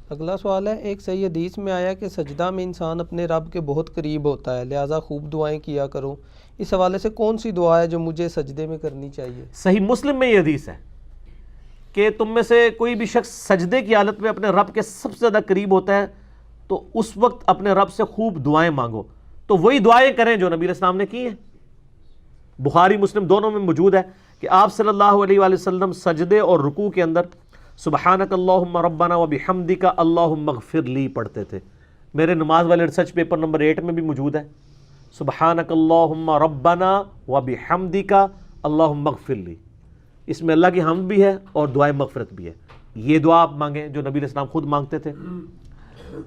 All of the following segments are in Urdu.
اگلا سوال ہے، ایک صحیح حدیث میں آیا کہ سجدہ میں انسان اپنے رب کے بہت قریب ہوتا ہے، لہٰذا خوب دعائیں کیا کرو۔ اس حوالے سے کون سی دعا ہے جو مجھے سجدے میں کرنی چاہیے؟ صحیح مسلم میں یہ حدیث ہے کہ تم میں سے کوئی بھی شخص سجدے کی حالت میں اپنے رب کے سب سے زیادہ قریب ہوتا ہے تو اس وقت اپنے رب سے خوب دعائیں مانگو۔ تو وہی دعائیں کریں جو نبی علیہ السلام نے کی ہیں۔ بخاری مسلم دونوں میں موجود ہے کہ آپ صلی اللہ علیہ وآلہ وسلم سجدے اور رکوع کے اندر سبحانک اللہم ربنا وبحمدک اللہم اغفر لی پڑھتے تھے۔ میرے نماز والے ریسرچ پیپر نمبر 8 میں بھی موجود ہے، سبحانک اللہم ربنا وبحمدک اللہم اغفر لی۔ اس میں اللہ کی حمد بھی ہے اور دعائے مغفرت بھی ہے۔ یہ دعا آپ مانگیں جو نبی علیہ السلام خود مانگتے تھے،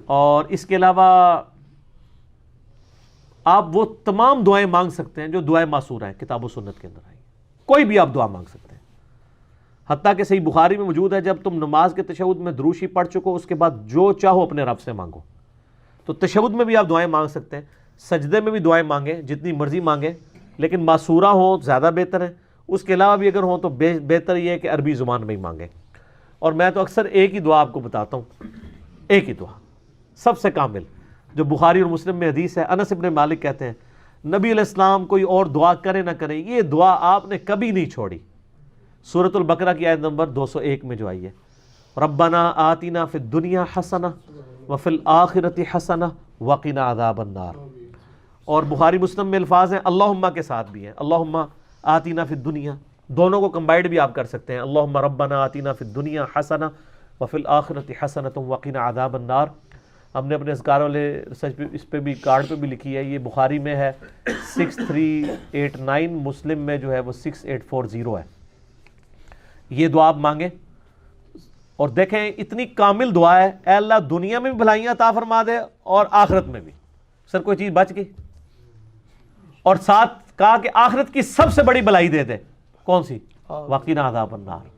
اور اس کے علاوہ آپ وہ تمام دعائیں مانگ سکتے ہیں جو دعائیں معصورہ ہیں کتاب و سنت کے اندر آئی ہیں۔ کوئی بھی آپ دعا مانگ سکتے ہیں، حتیٰ کہ صحیح بخاری میں موجود ہے جب تم نماز کے تشہد میں دروشی پڑھ چکو اس کے بعد جو چاہو اپنے رب سے مانگو۔ تو تشہد میں بھی آپ دعائیں مانگ سکتے ہیں، سجدے میں بھی دعائیں مانگیں، جتنی مرضی مانگیں، لیکن معصورہ ہوں زیادہ بہتر ہے۔ اس کے علاوہ بھی اگر ہوں تو بہتر یہ ہے کہ عربی زبان میں ہی مانگیں۔ اور میں تو اکثر ایک ہی دعا آپ کو بتاتا ہوں، ایک ہی دعا سب سے کامل، جو بخاری اور مسلم میں حدیث ہے۔ انس ابن مالک کہتے ہیں نبی علیہ السلام کوئی اور دعا کرے نہ کرے، یہ دعا آپ نے کبھی نہیں چھوڑی۔ سورۃ البقرہ کی آیت نمبر 201 میں جو آئی ہے، ربنا آتنا فی الدنیا حسنہ وفی الآخرۃ حسنہ وقنا عذاب النار۔ اور بخاری مسلم میں الفاظ ہیں اللہم کے ساتھ بھی ہیں، اللہم آتنا فی الدنیا، دونوں کو کمبائنڈ بھی آپ کر سکتے ہیں، اللہم ربنا آتنا فی الدنیا حسنہ وفی الآخرۃ حسنۃ وقنا عذاب النار۔ ہم نے اپنے اذکار والے ریسرچ پہ اس پہ بھی کارڈ پہ بھی لکھی ہے، یہ بخاری میں ہے 6389، مسلم میں جو ہے وہ 6840 ہے۔ یہ دعا آپ مانگیں اور دیکھیں اتنی کامل دعا ہے، اے اللہ دنیا میں بھی بھلائیاں عطا فرما دے اور آخرت میں بھی۔ سر کوئی چیز بچ گئی؟ اور ساتھ کہا کہ آخرت کی سب سے بڑی بھلائی دے دے، کون سی؟ وقنا عذاب النار۔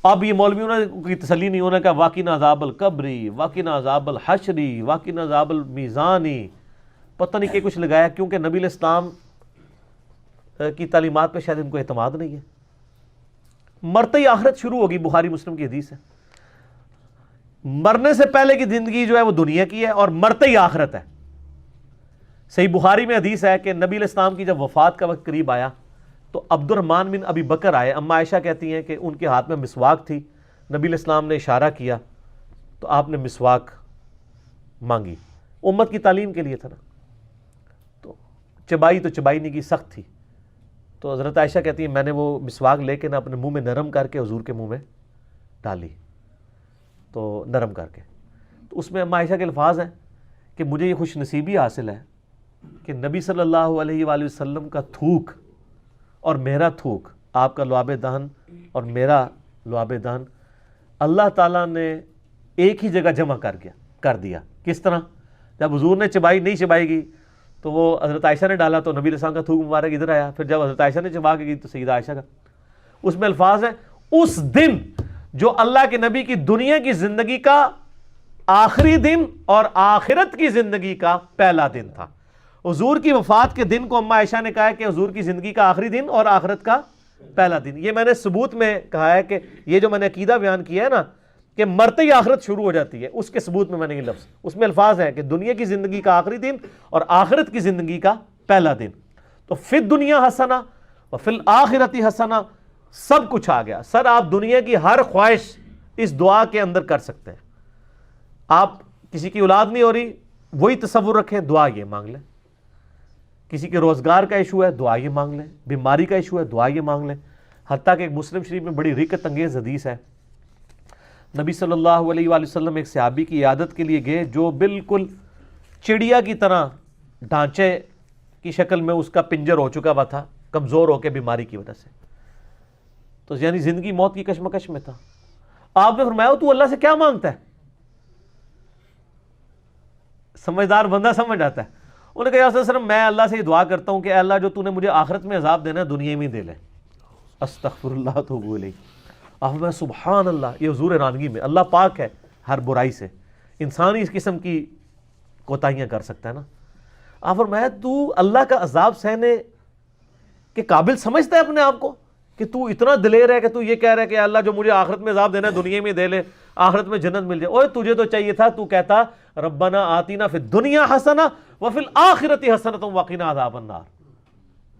اب یہ مولویوں نے کوئی تسلی نہیں، ہونے کا وقنا عذاب القبری، وقنا عذاب الحشری، وقنا عذاب المیزانی، پتہ نہیں کہ کچھ لگایا، کیونکہ نبی علیہ السلام کی تعلیمات پہ شاید ان کو اعتماد نہیں ہے۔ مرتے ہی آخرت شروع ہوگی، بخاری مسلم کی حدیث ہے۔ مرنے سے پہلے کی زندگی جو ہے وہ دنیا کی ہے اور مرتے ہی آخرت ہے۔ صحیح بخاری میں حدیث ہے کہ نبی علیہ السلام کی جب وفات کا وقت قریب آیا تو عبد الرحمن بن ابی بکر آئے۔ اما عائشہ کہتی ہیں کہ ان کے ہاتھ میں مسواک تھی، نبی علیہ السلام نے اشارہ کیا تو آپ نے مسواک مانگی، امت کی تعلیم کے لیے تھا نا، تو چبائی نہیں کی، سخت تھی۔ تو حضرت عائشہ کہتی ہیں میں نے وہ مسواک لے کے نا اپنے منہ میں نرم کر کے حضور کے منہ میں ڈالی، تو نرم کر کے، تو اس میں اما عائشہ کے الفاظ ہیں کہ مجھے یہ خوش نصیبی حاصل ہے کہ نبی صلی اللہ علیہ وآلہ وسلم کا تھوک اور میرا تھوک، آپ کا لعاب دہن اور میرا لعاب دہن، اللہ تعالیٰ نے ایک ہی جگہ جمع کر دیا۔ کس طرح؟ جب حضور نے چبائی نہیں چبائی گئی تو وہ حضرت عائشہ نے ڈالا تو نبی علیہ السلام کا تھوک مبارک ادھر آیا، پھر جب حضرت عائشہ نے چبا کے گئی تو سیدہ عائشہ کا۔ اس میں الفاظ ہیں اس دن جو اللہ کے نبی کی دنیا کی زندگی کا آخری دن اور آخرت کی زندگی کا پہلا دن تھا۔ حضور کی وفات کے دن کو اما عائشہ نے کہا ہے کہ حضور کی زندگی کا آخری دن اور آخرت کا پہلا دن۔ یہ میں نے ثبوت میں کہا ہے کہ یہ جو میں نے عقیدہ بیان کیا ہے نا کہ مرتے ہی آخرت شروع ہو جاتی ہے، اس کے ثبوت میں نے یہ لفظ، اس میں الفاظ ہیں کہ دنیا کی زندگی کا آخری دن اور آخرت کی زندگی کا پہلا دن۔ تو فی الدنیا حسنہ وفی الآخرۃ حسنہ، سب کچھ آ گیا۔ سر آپ دنیا کی ہر خواہش اس دعا کے اندر کر سکتے ہیں۔ آپ کسی کی اولاد نہیں ہو رہی، وہی تصور رکھیں، دعا یہ مانگ لیں۔ کسی کے روزگار کا ایشو ہے، دعا یہ مانگ لیں۔ بیماری کا ایشو ہے، دعا یہ مانگ لیں۔ حتیٰ کہ ایک مسلم شریف میں بڑی رقت انگیز حدیث ہے، نبی صلی اللہ علیہ وآلہ وسلم ایک صحابی کی عیادت کے لیے گئے جو بالکل چڑیا کی طرح ڈھانچے کی شکل میں اس کا پنجر ہو چکا ہوا تھا، کمزور ہو کے بیماری کی وجہ سے، تو یعنی زندگی موت کی کشمکش میں تھا۔ آپ نے فرمایا تو اللہ سے کیا مانگتا ہے؟ سمجھدار بندہ سمجھ آتا ہے۔ انہوں نے کہا یا رسول اللہ میں اللہ سے یہ دعا کرتا ہوں کہ اے اللہ جو تو نے مجھے آخرت میں عذاب دینا ہے دنیا میں دے لے۔ استغفر اللہ توبو الیہ۔ آپ میں سبحان اللہ، یہ حضور حیرانگی میں، اللہ پاک ہے ہر برائی سے، انسان ہی اس قسم کی کوتاہیاں کر سکتا ہے نا۔ آپ فرمایا تو اللہ کا عذاب سہنے کے قابل سمجھتا ہے اپنے آپ کو کہ تو اتنا دلیر ہے کہ تو یہ کہہ رہا ہے کہ اللہ جو مجھے آخرت میں عذاب دینا ہے دنیا میں دے لے، آخرت میں جنت مل جائے۔ اوے تجھے تو چاہیے تھا تو کہتا ربنا آتینا فی الدنیا حسنہ وفی الآخرۃ حسنۃ وقنا عذاب النار۔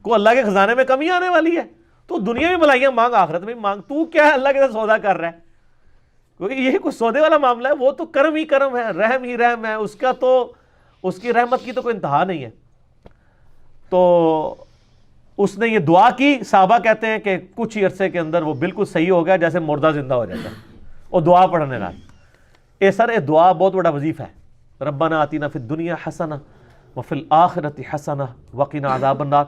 کو اللہ کے خزانے میں کمی آنے والی ہے؟ تو دنیا میں بھلائیاں مانگ، آخرت میں مانگ، تو کیا ہے اللہ کے ساتھ سودا کر رہا ہے؟ کیونکہ یہ کوئی سودے والا معاملہ ہے، وہ تو کرم ہی کرم ہے، رحم ہی رحم ہے، اس کا تو اس کی رحمت کی تو کوئی انتہا نہیں ہے۔ تو اس نے یہ دعا کی، صحابہ کہتے ہیں کہ کچھ ہی عرصے کے اندر وہ بالکل صحیح ہو گیا، جیسے مردہ زندہ ہو جاتا ہے، اور دعا پڑھنے لگا۔ اے سر اے دعا بہت بڑا وظیفہ ہے، ربنا آتینا فی الدنیا حسنہ وفی الآخرۃ حسنہ وقنا عذاب النار۔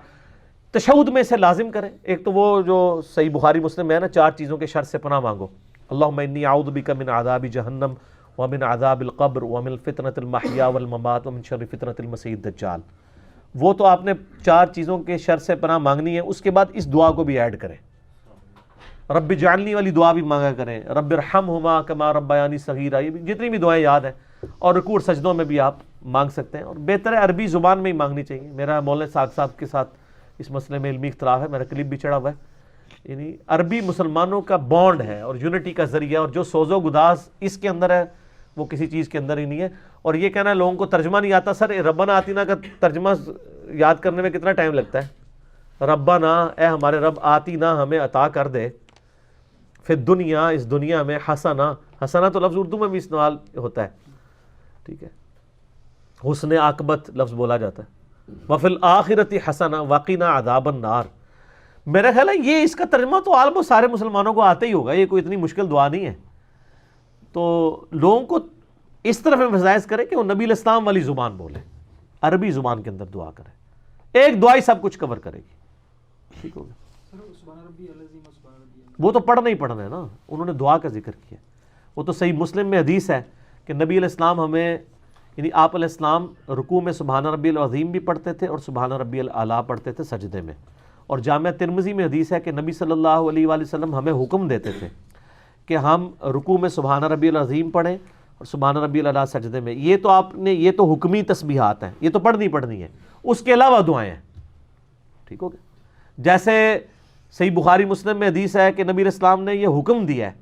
تشہد میں اسے لازم کریں۔ ایک تو وہ جو صحیح بخاری مسلم میں ہے نا، 4 چیزوں کے شر سے پناہ مانگو، اللہم انی اعوذ بک من عذاب جہنم ومن عذاب القبر ومن فتنۃ المحیا والممات ومن شر فتنۃ المسیح الدجال۔ وہ تو آپ نے 4 چیزوں کے شر سے پناہ مانگنی ہے، اس کے بعد اس دعا کو بھی ایڈ کریں، رب اجعلنی والی دعا بھی مانگا کریں، رب ارحمہما کما ربیانی صغیرہ، یہ جتنی بھی دعائیں یاد ہیں، اور رکوع اور سجدوں میں بھی آپ مانگ سکتے ہیں، اور بہتر ہے عربی زبان میں ہی مانگنی چاہیے۔ میرا مولانا ساق صاحب کے ساتھ اس مسئلے میں علمی اختلاف ہے، میرا کلپ بھی چڑھا ہوا ہے، یعنی عربی مسلمانوں کا بانڈ ہے اور یونٹی کا ذریعہ، اور جو سوز و گداز اس کے اندر ہے وہ کسی چیز کے اندر ہی نہیں ہے۔ اور یہ کہنا ہے لوگوں کو ترجمہ نہیں آتا، سر ربنا آتینا کا ترجمہ یاد کرنے میں کتنا ٹائم لگتا ہے؟ ربنا اے ہمارے رب، آتینا ہمیں عطا کر دے، پھر دنیا اس دنیا میں، حسنہ، حسنہ تو لفظ اردو میں بھی استعمال ہوتا ہے، ٹھیک ہے، حسن عاقبت لفظ بولا جاتا ہے، وفی الآخرۃ حسنہ وقنا عذاب النار۔ میرا خیال ہے یہ اس کا ترجمہ تو آلموسٹ سارے مسلمانوں کو آتا ہی ہوگا، یہ کوئی اتنی مشکل دعا نہیں ہے۔ تو لوگوں کو اس طرف امفسائز کرے کہ وہ نبی علیہ السلام والی زبان بولے، عربی زبان کے اندر دعا کرے، ایک دعا ہی سب کچھ کور کرے گی، ٹھیک ہوگا۔ وہ تو پڑھنا ہی پڑھنا ہے نا، انہوں نے دعا کا ذکر کیا، وہ تو صحیح مسلم میں حدیث ہے کہ نبی علیہ السلام ہمیں، یعنی آپ علیہ السلام رکوع میں سبحان ربی العظیم بھی پڑھتے تھے اور سبحان ربی الاعلیٰ پڑھتے تھے سجدے میں، اور جامعہ ترمذی میں حدیث ہے کہ نبی صلی اللہ علیہ وآلہ وسلم ہمیں حکم دیتے تھے کہ ہم رکوع میں سبحان ربی العظیم پڑھیں اور سبحان ربی الاعلیٰ سجدے میں۔ یہ تو آپ نے، یہ تو حکمی تسبیحات ہیں، یہ تو پڑھنی ہے، اس کے علاوہ دعائیں ہیں، ٹھیک ہو گیا۔ جیسے صحیح بخاری مسلم میں حدیث ہے کہ نبی علیہ السلام نے یہ حکم دیا ہے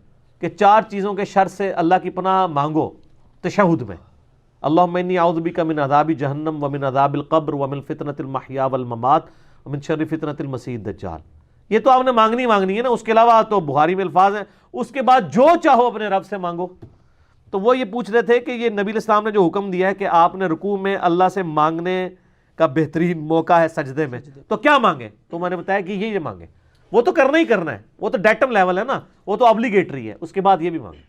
کہ 4 چیزوں کے شر سے اللہ کی پناہ مانگو تشہد میں، اللہم انی اعوذ بک من عذاب جہنم ومن عذاب القبر ومن فتنۃ المحیا والممات ومن شر فتنۃ المسیح الدجال۔ یہ تو آپ نے مانگنی ہے نا، اس کے علاوہ تو بخاری میں الفاظ ہیں، اس کے بعد جو چاہو اپنے رب سے مانگو۔ تو وہ یہ پوچھ رہے تھے کہ یہ نبی علیہ السلام نے جو حکم دیا ہے کہ آپ نے رکوع میں اللہ سے مانگنے کا بہترین موقع ہے سجدے میں، تو کیا مانگے؟ تو میں نے بتایا کہ یہ مانگے، وہ تو کرنا ہی کرنا ہے، وہ تو ڈیٹم لیول ہے نا، وہ تو ابلیگیٹری ہے، اس کے بعد یہ بھی مانگے۔